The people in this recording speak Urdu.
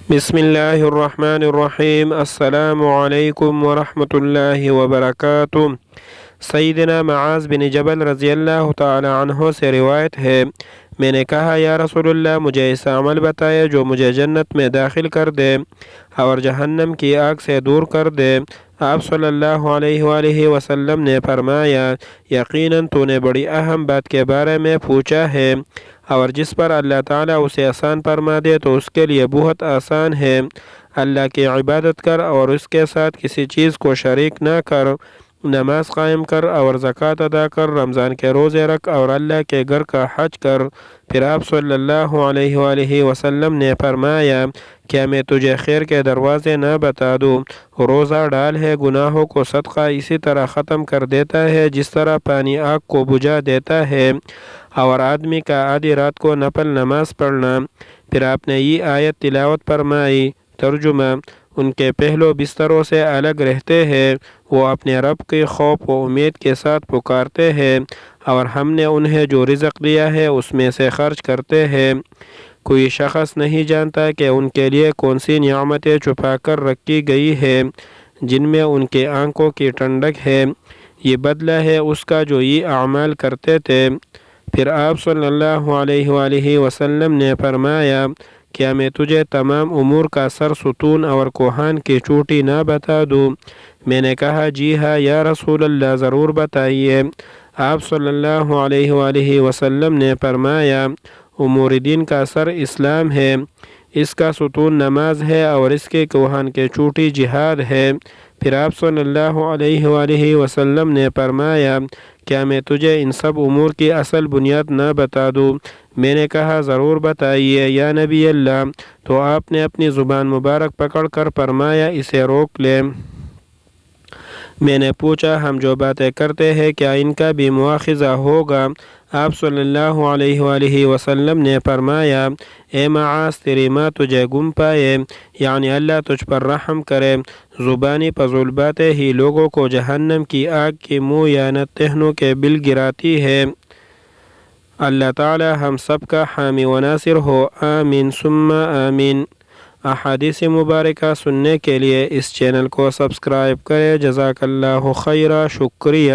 بسم اللہ الرحمن الرحیم۔ السلام علیکم ورحمۃ اللہ وبرکاتہ۔ سیدنا معاذ بن جبل رضی اللہ تعالی عنہ سے روایت ہے، میں نے کہا یا رسول اللہ مجھے ایسا عمل بتائے جو مجھے جنت میں داخل کر دے اور جہنم کی آگ سے دور کر دے۔ آپ صلی اللہ علیہ وآلہ وسلم نے فرمایا، یقیناً تو نے بڑی اہم بات کے بارے میں پوچھا ہے، اور جس پر اللہ تعالیٰ اسے آسان فرما دے تو اس کے لیے بہت آسان ہے۔ اللہ کی عبادت کر اور اس کے ساتھ کسی چیز کو شریک نہ کر، نماز قائم کر اور زکوٰۃ ادا کر، رمضان کے روزے رکھ اور اللہ کے گھر کا حج کر۔ پھر آپ صلی اللہ علیہ وآلہ وسلم نے فرمایا، کیا میں تجھے خیر کے دروازے نہ بتا دوں؟ روزہ ڈال ہے گناہوں کو صدقہ اسی طرح ختم کر دیتا ہے جس طرح پانی آگ کو بجھا دیتا ہے، اور آدمی کا آدھی رات کو نفل نماز پڑھنا۔ پھر آپ نے یہ آیت تلاوت فرمائی۔ ترجمہ: ان کے پہلو بستروں سے الگ رہتے ہیں، وہ اپنے رب کے خوف و امید کے ساتھ پکارتے ہیں، اور ہم نے انہیں جو رزق دیا ہے اس میں سے خرچ کرتے ہیں۔ کوئی شخص نہیں جانتا کہ ان کے لیے کون سی نعمتیں چھپا کر رکھی گئی ہے، جن میں ان کے آنکھوں کی ٹھنڈک ہے۔ یہ بدلہ ہے اس کا جو یہ اعمال کرتے تھے۔ پھر آپ صلی اللہ علیہ وآلہ وسلم نے فرمایا، کیا میں تجھے تمام امور کا سر ستون اور کوہان کی چوٹی نہ بتا دوں؟ میں نے کہا جی ہاں یا رسول اللہ، ضرور بتائیے۔ آپ صلی اللہ علیہ وآلہ وسلم نے فرمایا، امور دین کا سر اسلام ہے، اس کا ستون نماز ہے اور اس کے کوہان کی چوٹی جہاد ہے۔ پھر آپ صلی اللہ علیہ وآلہ وسلم نے فرمایا، کیا میں تجھے ان سب امور کی اصل بنیاد نہ بتا دوں؟ میں نے کہا ضرور بتائیے یا نبی اللہ۔ تو آپ نے اپنی زبان مبارک پکڑ کر فرمایا، اسے روک لیں۔ میں نے پوچھا، ہم جو باتیں کرتے ہیں کیا ان کا بھی مواخذہ ہوگا؟ آپ صلی اللہ علیہ وآلہ وسلم نے فرمایا، اے معاذ تیری ماں تجھے گم پائے، یعنی اللہ تجھ پر رحم کرے۔ زبانی فضول باتیں ہی لوگوں کو جہنم کی آگ کی منہ یا نتہنوں کے بل گراتی ہے۔ اللہ تعالی ہم سب کا حامی و ناصر ہو، آمین ثم آمین۔ احادیث مبارکہ سننے کے لیے اس چینل کو سبسکرائب کریں۔ جزاک اللہ خیرہ، شکریہ۔